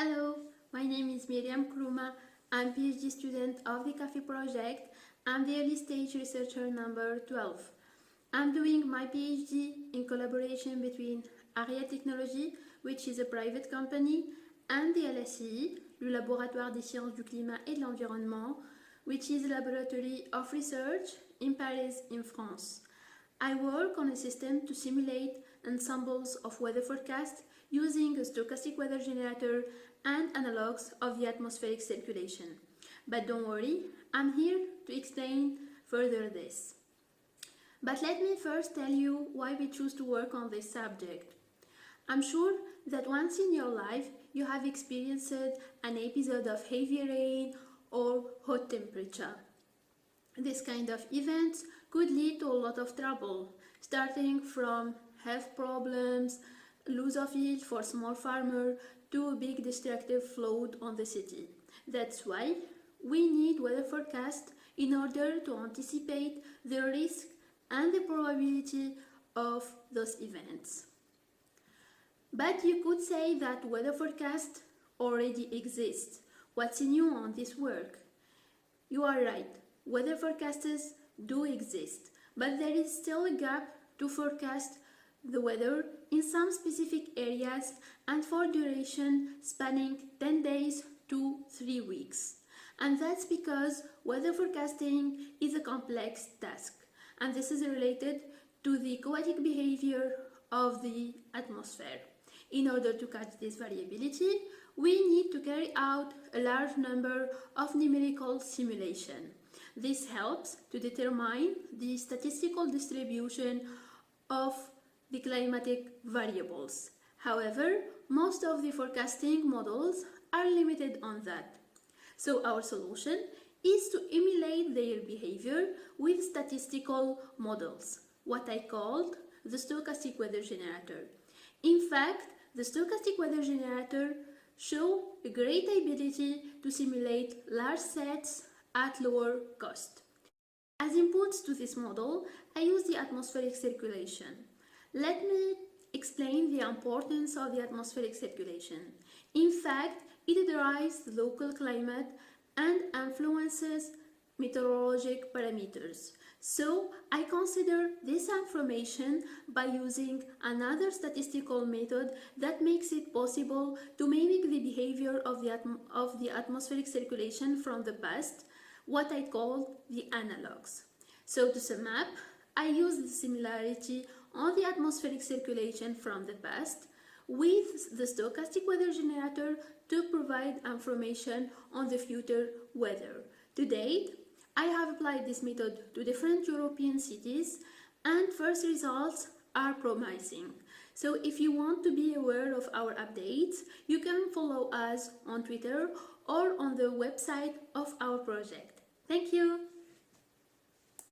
Hello, my name is Miriam Kruma. I'm PhD student of the CAFE project. I'm the early stage researcher number 12. I'm doing my PhD in collaboration between Ariel Technologies, which is a private company, and the LSI, le Laboratoire des sciences du climat et de l'environnement, which is a laboratory of research in Paris, in France. I work on a system to simulate ensembles of weather forecasts using a stochastic weather generator and analogs of the atmospheric circulation. But don't worry, I'm here to explain further this. But let me first tell you why we choose to work on this subject. I'm sure that once in your life you have experienced an episode of heavy rain or hot temperature. This kind of events could lead to a lot of trouble, starting from health problems, loss of yield for small farmers, to a big destructive flood on the city. That's why we need weather forecasts in order to anticipate the risk and the probability of those events. But you could say that weather forecasts already exist. What's new on this work? You are right, weather forecasters do exist, but there is still a gap to forecast the weather in some specific areas and for duration spanning 10 days to 3 weeks. And that's because weather forecasting is a complex task, and this is related to the chaotic behavior of the atmosphere. In order to catch this variability, we need to carry out a large number of numerical simulations. This helps to determine the statistical distribution of the climatic variables. However, most of the forecasting models are limited on that. So our solution is to emulate their behavior with statistical models, what I called the stochastic weather generator. In fact, the stochastic weather generator shows a great ability to simulate large sets at lower cost. As inputs to this model, I use the atmospheric circulation. Let me explain the importance of the atmospheric circulation. In fact, it drives the local climate and influences meteorologic parameters. So I consider this information by using another statistical method that makes it possible to mimic the behavior of the atmospheric circulation from the past, what I call the analogs. So to sum up, I use the similarity on the atmospheric circulation from the past with the stochastic weather generator to provide information on the future weather. To date, I have applied this method to different European cities and first results are promising. So if you want to be aware of our updates, you can follow us on Twitter or on the website of our project. Thank you!